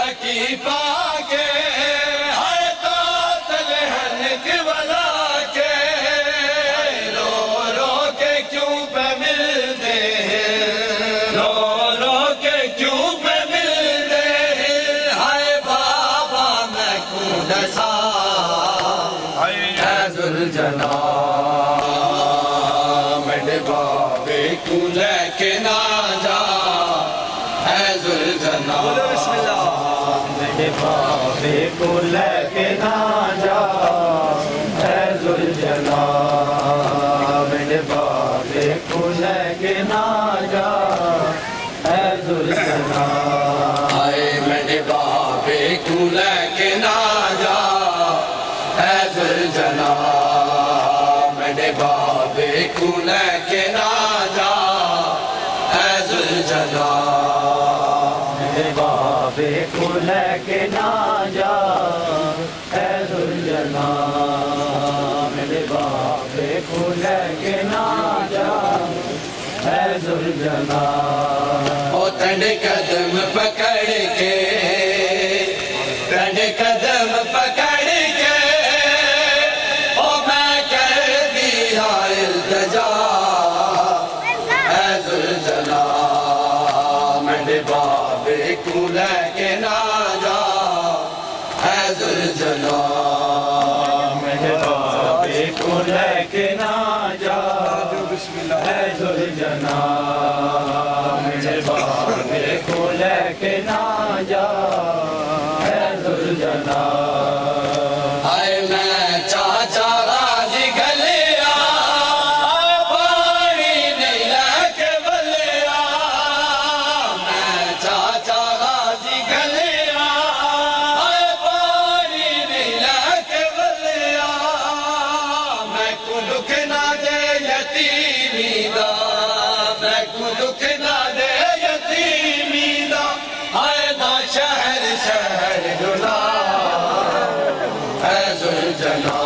फकी पाके हर कातल हन के बला के रो रो के क्यों पे मिलते हैं, रो रो के क्यों पे मिलते हैं। हाय बाबा मैं क्यों डसा है जुल्जना मेरे बाबे को लेके ना जा है जुल्जना। मेरे बाबे को लेके ना जा है जुल्जना, मेरे बाबे को लेके ना जा है जुल्जना। हाय मेरे बाबे को लेके ना जा है जुल्जना, मेरे बाबे को लेके ना जा है जुल्जना। मेरे बाबे को लेके ना जा है जुल्जना, मेरे बाबे को लेके ना जा है जुल्जना। ओ ठंडे कदम पकड़ के, ठंडे कदम पकड़ के ओ मैं कर दिया इल्तिजा है जुल्जना। मेरे बाबे को लेके ना जा है जुल्जना, मेरे बाबे को लेके ना जा है जुल्जना, मेरे बाबे को लेके ना जा है जुल्जना। हाय मैं चाचा राजी गलिया पानी नहीं लेके बलिया, मैं चाचा राजी गलिया पानी नहीं लेके बलिया। मैं को दुख ना दे यतीमी दा, मैं को दुख ना दे यतीमी दा। हाय ना शहर शहर डुला है जुल्जना,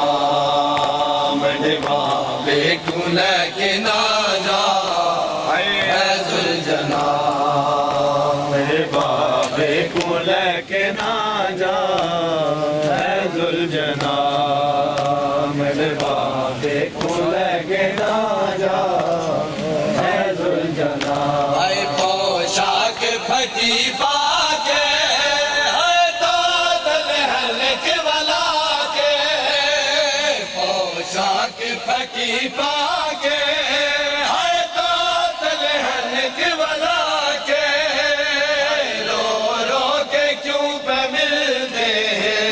मेरे बाबे को लेके ना जा है जुल्जना। मेरे बाबे को लेके ना जा है जुल्जना, मेरे बाबे को लेके ना जा है जुल्जना। हाय पोशाक फटी पाके है तातल हलक वाला के, पोशाक फटी पाके है तातल हलक वाला के रो रो के क्यों पे मिलते हैं,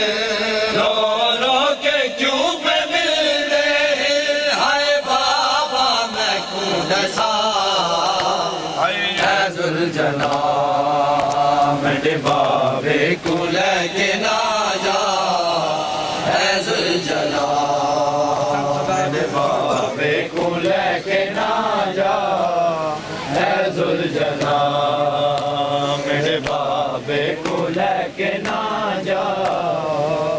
रो रो के क्यों पे मिलते हैं। हाय बाबा मैं क्यों डसा है जुल्जना, मेरे बाबे को लेके ना जा है जुल्जना। मेरे बाबे को लेके ना जा है जुल्जना, मेरे बाबे को लेके ना जा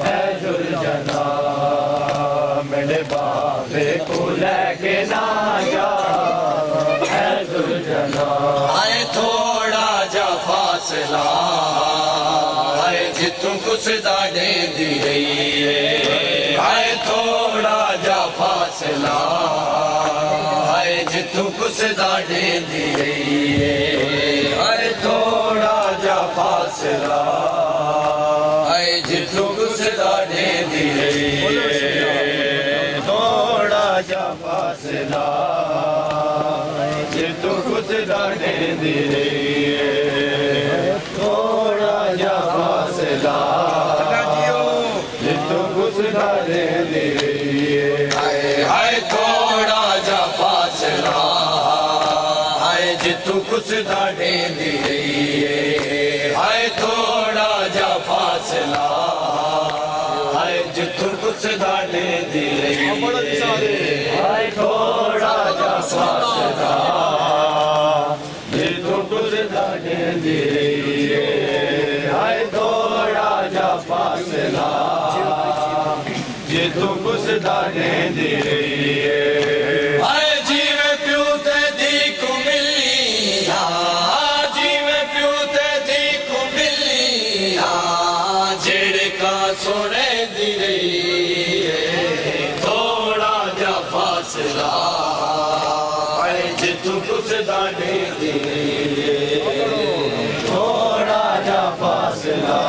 है जुल्जना, मेरे बाबे को लेके ना जा है जुल्जना। आए थोड़ा जा फासला आए जितू कुछ दाढ़े दी रही है। आए थोड़ा जा फासला आए जितू कुछ दाढ़े दी रही है। आए थोड़ा जा फासला आए जितू कुछ दाढ़े दी रही है। थोड़ा जा फासला ये तो कुछ दाने दे रही है, थोड़ा जा फासला ये तो कुछ दाने दे रही है। हाय हाय थोड़ा जा फासला हाय जितू कुछ दाढ़े दी रही है। हाय थोड़ा जा फासला हाय जितू कुछ दाढ़े दी रही है। हाय थोड़ा जा फासला ये तो कुछ दाने दे रही है। हाय थोड़ा जा फासला ये तो कुछ दाने दे रही है। हाय जीवे प्यू ते दी को मिली जीवे प्यू ते दी को मिली सोने दी रही है थोड़ा जा फासला आए जितू कुछ दाने दी रही है थोड़ा जा फासला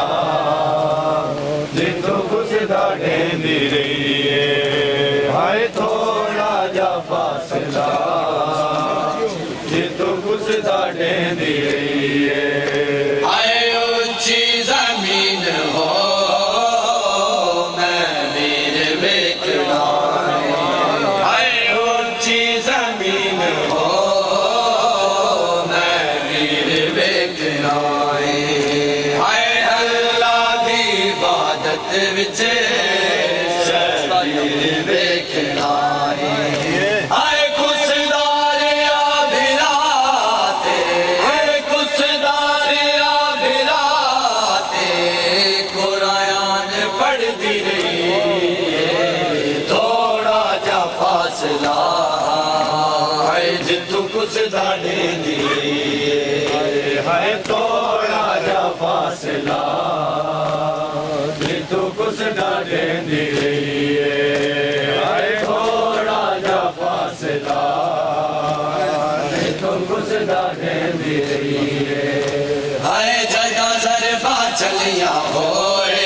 जितू कुछ दाने दी रही है हाय थोड़ा जा फासला जितू कुछ दाने दी रही है आए ऊंची जमीन हो मैं मेरे बेकना आए ऊंची जमीन हो मैं मेरे बेकना आए अल्लाह दी इबादत विच शरीर बेकना आए खुशदारिया बिराते आए खुशदारिया बिराते कुरान पढ़ती रही थोड़ा जा फासला आए जितू कुछ दाने दी हाय थोड़ा जा फासला जितू कुछ दाने दी रही है हाय थोड़ा जा फासला जितू कुछ दाने दी रही है आए जगा जरबा चलिया होए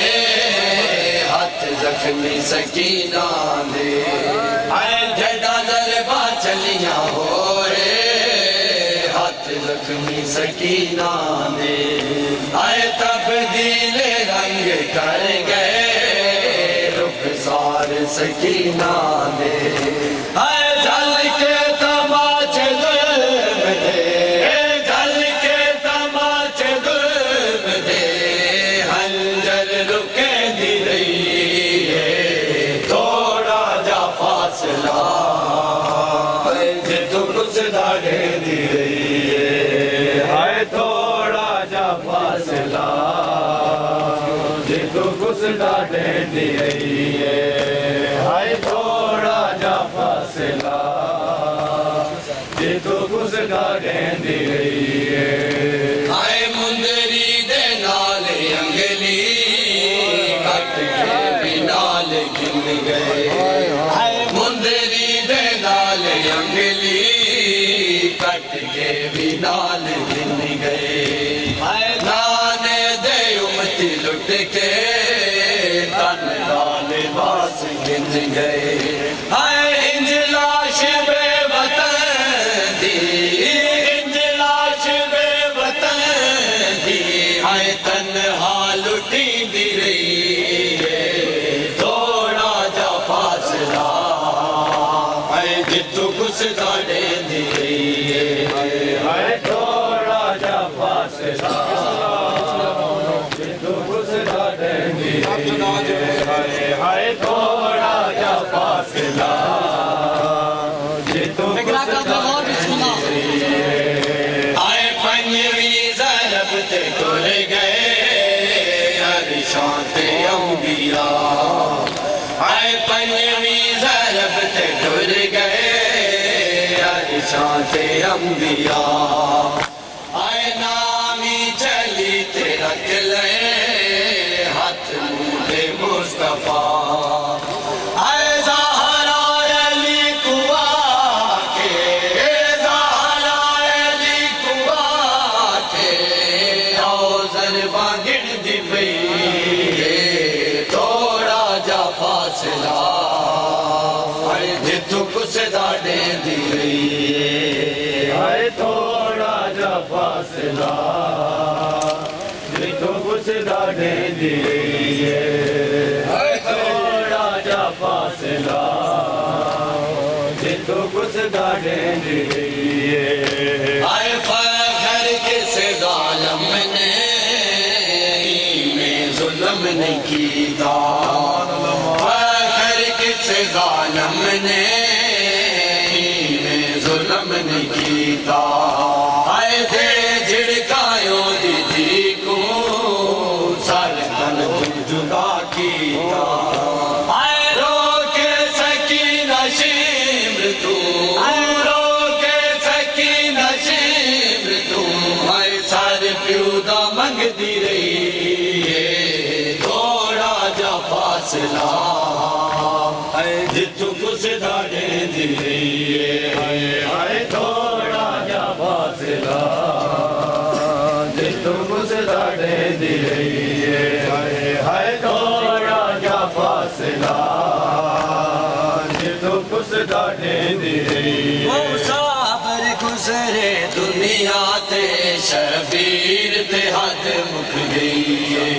हाथ जख्मी सकीना दे आए जगा जरबा चलिया होए हाथ जख्मी सकीना दे आए तब्दील रंग कर गए रुखसार सकीना दे आए जल के तमाचे जुल्म दे जल के तमाचे जुल्म दे हंजर रुके दी रही है थोड़ा जा फासला जितू कुछ दाने दी रही है हाय थोड़ा जा फासला जितू कुछ दाने दी रही है हाय थोड़ा जा फासला जितू कुछ दाने दी रही है आए मुंदरी दे नाल अंगली कट के भी नाल गिन गए आए मुंदरी दे नाल अंगली कट के भी नाल गिन गए आए नाने दे उमती लुट के तन नाल बास गिन गए आए इंज लाश बेवतन दी इंज लाश बेवतन दी आए तन्हा लुटी दी रही है थोड़ा जा फासला आए जितू कुछ दाने दी रही है हाय थोड़ा जा फासला जितू कुछ दाने दी रही है हाय थोड़ा जा फासला जितू कुछ दाने दी रही है आए पंजवी ज़रब ते टुर गए अरशां ते अंबिया आए पंजवी ज़रब ते टुर गए अरशां ते अंबिया आए नामी चली ते रख ले हाथ मुंह मुस्तफा आए ज़हरा अली कुआ के ज़हरा अली कुआ के औज़र बागिड़ दी पई थोड़ा जा फासला आए जितू कुछ दाने दी रही हाय थोड़ा जा फासला जितू कुछ दाने दी रही है हाय थोड़ा जा फासला जितू कुछ दाने दी रही है आए फखर किस जालिम ने में जुल्म नहीं कीता फखर किस जालिम ने में जुल्म नहीं कीता आए दे झिड़कायो दीदी को सर तन जुदा कीता आए रो के सकीना शिम्र तू रो के सकीना शिम्र तू आए सारे प्यूदा मंगदी रही है थोड़ा जा रही है हाय थोड़ा जा फासला जितों गुज़रा देंदी रही है हाय थोड़ा जा फासला जितों गुज़रा देंदी रही है मुसाफिर गुज़रे दुनिया ते शबीर ते हद मुक गई है